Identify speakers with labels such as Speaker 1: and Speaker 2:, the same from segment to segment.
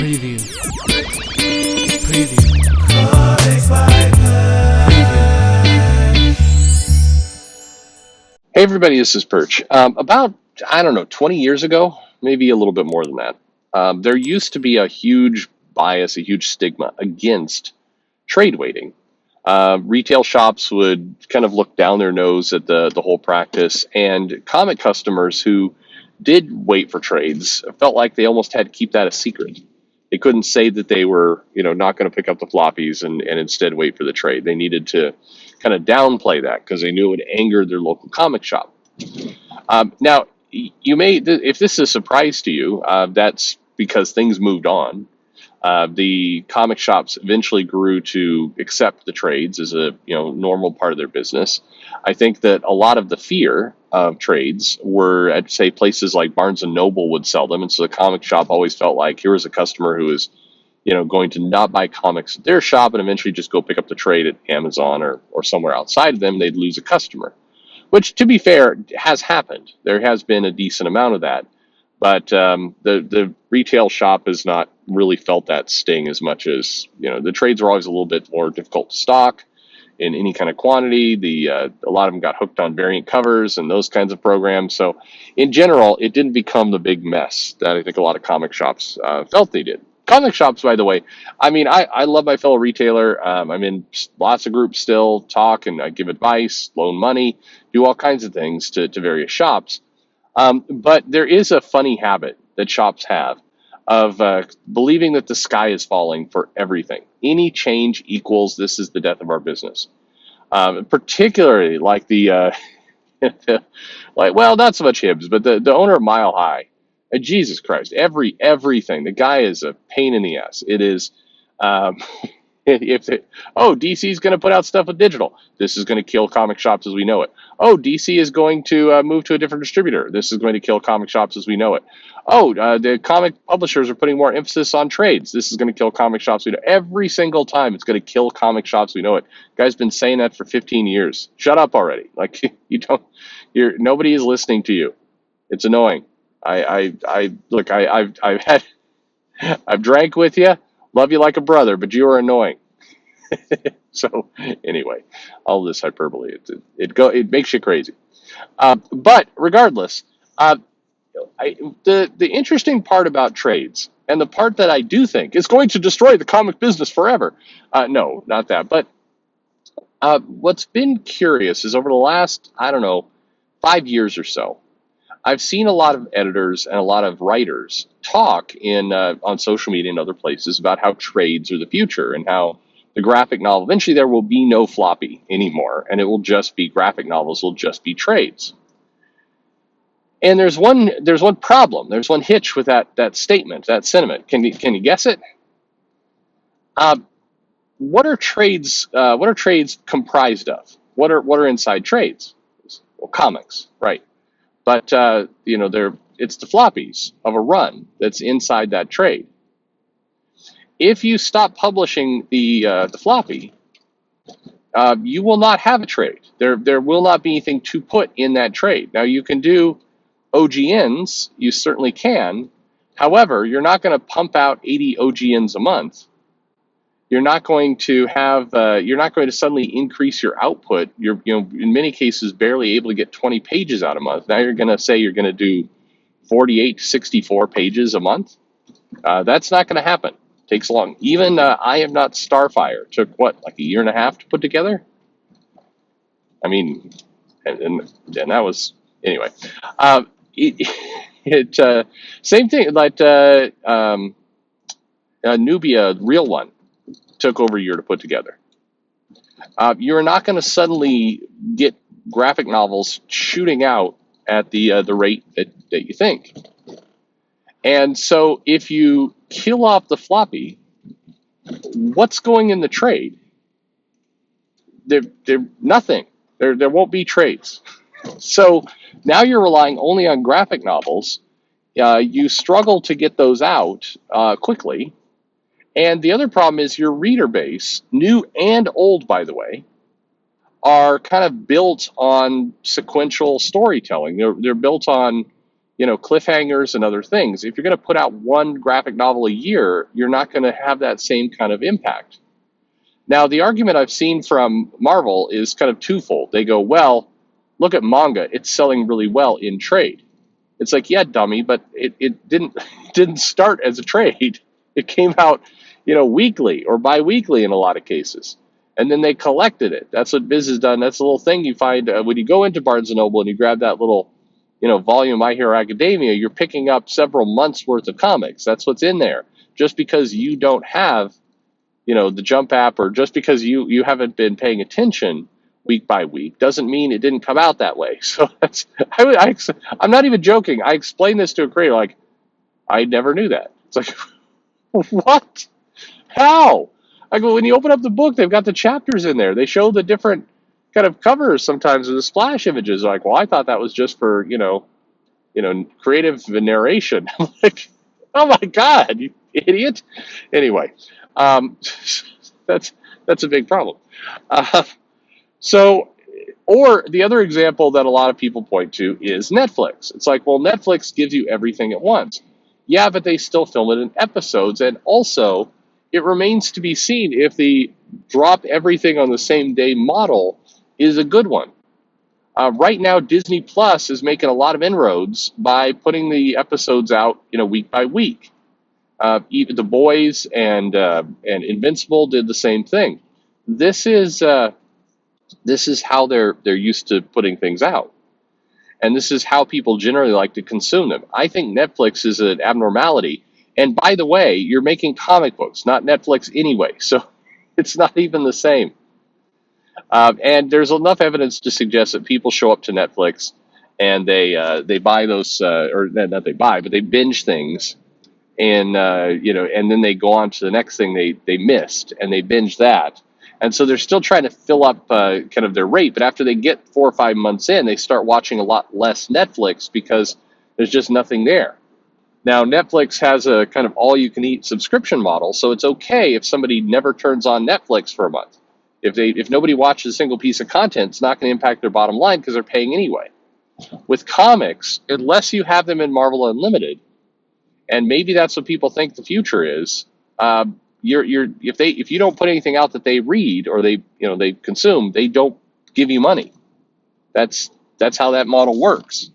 Speaker 1: Preview. Preview.
Speaker 2: Hey everybody, this is Perch. About, 20 years ago, maybe a little bit more than that, there used to be a huge bias, a huge stigma against trade waiting. Retail shops would kind of look down their nose at the whole practice, and comic customers who did wait for trades felt like they almost had to keep that a secret. They couldn't say that they were, not going to pick up the floppies and instead wait for the trade. They needed to kind of downplay that because they knew it would anger their local comic shop. Now, you may, if this is a surprise to you, that's because things moved on. The comic shops eventually grew to accept the trades as a normal part of their business. I think that a lot of the fear of trades were at, say, places like Barnes and Noble would sell them, and so the comic shop always felt like here was a customer who is going to not buy comics at their shop and eventually just go pick up the trade at Amazon or somewhere outside of them. They'd lose a customer, which, to be fair, has happened. There has been a decent amount of that. But the retail shop has not really felt that sting as much as, the trades are always a little bit more difficult to stock in any kind of quantity. A lot of them got hooked on variant covers and those kinds of programs. So in general, it didn't become the big mess that I think a lot of comic shops felt they did. Comic shops, by the way, I love my fellow retailer. I'm in lots of groups still, talk and I give advice, loan money, do all kinds of things to various shops. But there is a funny habit that shops have of believing that the sky is falling for everything. Any change equals this is the death of our business. Particularly like well, not so much Hibbs, but the owner of Mile High. Jesus Christ, everything. The guy is a pain in the ass. It is. DC is going to put out stuff with digital. This is going to kill comic shops as we know it. Oh, DC is going to move to a different distributor. This is going to kill comic shops as we know it. Oh, the comic publishers are putting more emphasis on trades. This is going to kill comic shops we know. Every single time, it's going to kill comic shops we know it. Guy's been saying that for 15 years. Shut up already. Like nobody is listening to you. It's annoying. I've drank with you. Love you like a brother, but you are annoying. So anyway, all this hyperbole, it makes you crazy. But regardless, the interesting part about trades, and the part that I do think is going to destroy the comic business forever. No, not that. But what's been curious is over the last 5 years or so, I've seen a lot of editors and a lot of writers talk on social media and other places about how trades are the future and how the graphic novel, eventually there will be no floppy anymore, and it will just be graphic novels, will just be trades. And there's one problem, there's one hitch with that statement, that sentiment. Can you guess it? What are trades comprised of? What are inside trades? Well, comics, right? But it's the floppies of a run that's inside that trade. If you stop publishing the floppy, you will not have a trade. There will not be anything to put in that trade. Now you can do OGNs, you certainly can. However, you're not going to pump out 80 OGNs a month. You're not going to suddenly increase your output. You're, in many cases, barely able to get 20 pages out a month. Now you're going to say you're going to do 48 to 64 pages a month. That's not going to happen. It takes long. Even I Am Not Starfire took like a year and a half to put together. I mean, and that was anyway. Same thing. Like Nubia, real one, took over a year to put together. You're not going to suddenly get graphic novels shooting out at the rate that you think. And so if you kill off the floppy, what's going in the trade? They're nothing. There won't be trades. So now you're relying only on graphic novels. You struggle to get those out quickly. And the other problem is your reader base, new and old, by the way, are kind of built on sequential storytelling. They're built on cliffhangers and other things. If you're going to put out one graphic novel a year, you're not going to have that same kind of impact. Now, the argument I've seen from Marvel is kind of twofold. They go, well, look at manga; it's selling really well in trade. It's like, yeah, dummy, but it didn't start as a trade. It came out, weekly or biweekly in a lot of cases, and then they collected it. That's what Viz has done. That's a little thing you find when you go into Barnes and Noble and you grab that little, volume My Hero Academia. You're picking up several months worth of comics. That's what's in there. Just because you don't have, the Jump app, or just because you haven't been paying attention week by week, doesn't mean it didn't come out that way. So I'm not even joking. I explained this to a creator, like, I never knew that. It's like, what? How? I go, when you open up the book, they've got the chapters in there. They show the different kind of covers sometimes with the splash images. Like, well, I thought that was just for, creative narration. I'm like, oh my God, you idiot. Anyway, um, that's a big problem. Uh, so, or the other example that a lot of people point to is Netflix. It's like, well, Netflix gives you everything at once. Yeah, but they still film it in episodes. And also, it remains to be seen if the drop everything on the same day model is a good one. Right now, Disney Plus is making a lot of inroads by putting the episodes out, week by week. Even The Boys and Invincible did the same thing. This is how they're used to putting things out, and this is how people generally like to consume them. I think Netflix is an abnormality. And by the way, you're making comic books, not Netflix anyway, so it's not even the same. And there's enough evidence to suggest that people show up to Netflix and they buy those, or not they buy, but they binge things, and and then they go on to the next thing they missed, and they binge that. And so they're still trying to fill up kind of their rate, but after they get 4 or 5 months in, they start watching a lot less Netflix because there's just nothing there. Now, Netflix has a kind of all-you-can-eat subscription model, so it's okay if somebody never turns on Netflix for a month. If nobody watches a single piece of content, it's not going to impact their bottom line because they're paying anyway. With comics, unless you have them in Marvel Unlimited, and maybe that's what people think the future is. If you don't put anything out that they read or they consume, they don't give you money. That's how that model works.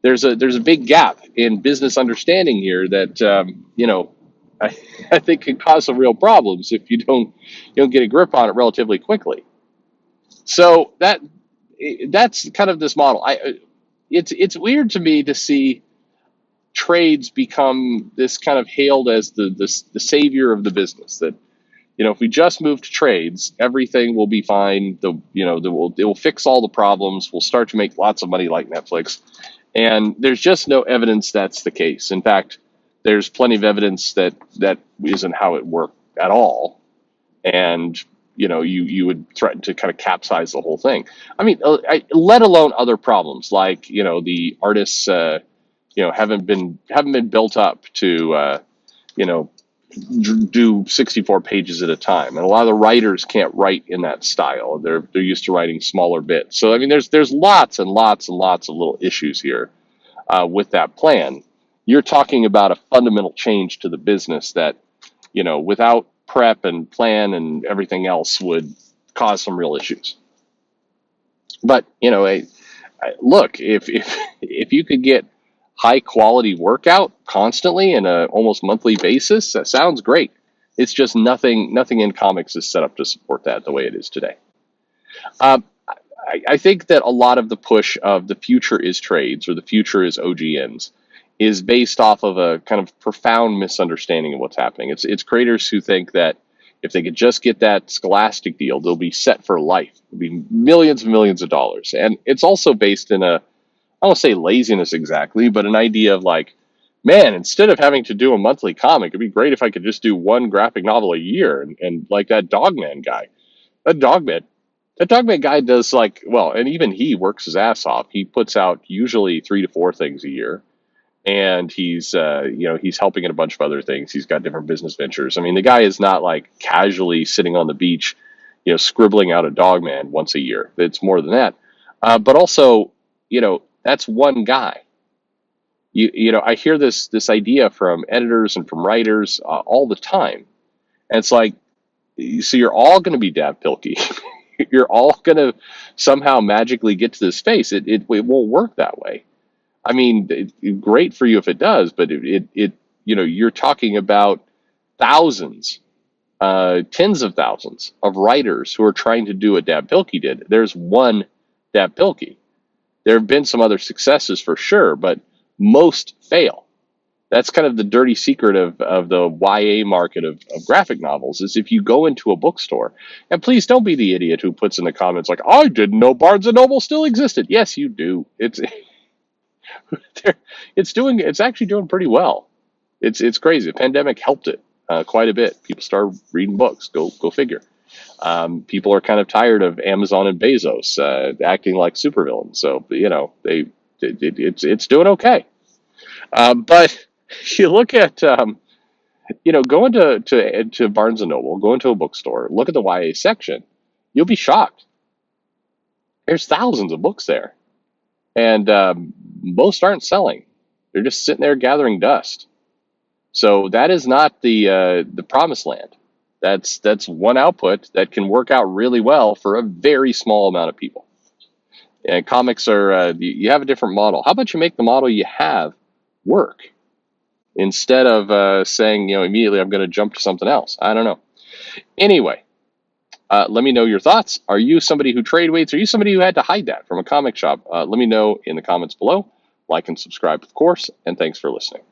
Speaker 2: There's a big gap in business understanding here that I think can cause some real problems if you don't get a grip on it relatively quickly. So that's kind of this model. It's weird to me to see trades become this kind of hailed as the savior of the business. That if we just move to trades, everything will be fine. It will fix all the problems. We'll start to make lots of money like Netflix. And there's just no evidence that's the case. In fact, there's plenty of evidence that isn't how it worked at all. And you would threaten to kind of capsize the whole thing. I mean, let alone other problems like the artists haven't been built up to do 64 pages at a time, and a lot of the writers can't write in that style. They're used to writing smaller bits. So I mean, there's lots and lots and lots of little issues here with that plan. You're talking about a fundamental change to the business that without prep and plan and everything else would cause some real issues. But look, if you could get high quality workout constantly in a almost monthly basis, that sounds great. It's just nothing in comics is set up to support that the way it is today. I think that a lot of the push of the future is trades or the future is OGNs is based off of a kind of profound misunderstanding of what's happening. It's creators who think that if they could just get that Scholastic deal, they'll be set for life. It'll be millions and millions of dollars. And it's also based in I won't say laziness exactly, but an idea of like, man, instead of having to do a monthly comic, it'd be great if I could just do one graphic novel a year. And like that Dogman guy, that Dogman guy does and even he works his ass off. He puts out usually 3 to 4 things a year, and he's helping in a bunch of other things. He's got different business ventures. I mean, the guy is not like casually sitting on the beach, scribbling out a Dogman once a year. It's more than that. But also, that's one guy. I hear this idea from editors and from writers all the time, and it's like, so you're all going to be Dav Pilkey. You're all going to somehow magically get to this space. It won't work that way. I mean, great for you if it does, but you're talking about thousands, tens of thousands of writers who are trying to do what Dav Pilkey did. There's one Dav Pilkey. There have been some other successes for sure, but most fail. That's kind of the dirty secret of the YA market of graphic novels, is if you go into a bookstore, and please don't be the idiot who puts in the comments like, I didn't know Barnes and Noble still existed. Yes, you do. It's actually doing pretty well. It's crazy. The pandemic helped it quite a bit. People started reading books. Go figure. People are kind of tired of Amazon and Bezos acting like supervillains. So it's doing okay. But you look at going to Barnes and Noble, go into a bookstore, look at the YA section, you'll be shocked. There's thousands of books there, and most aren't selling. They're just sitting there gathering dust. So that is not the promised land. That's one output that can work out really well for a very small amount of people. And comics are you have a different model. How about you make the model you have work instead of saying immediately I'm going to jump to something else? I don't know. Anyway, let me know your thoughts. Are you somebody who trade weights? Are you somebody who had to hide that from a comic shop? Let me know in the comments below. Like and subscribe, of course, and thanks for listening.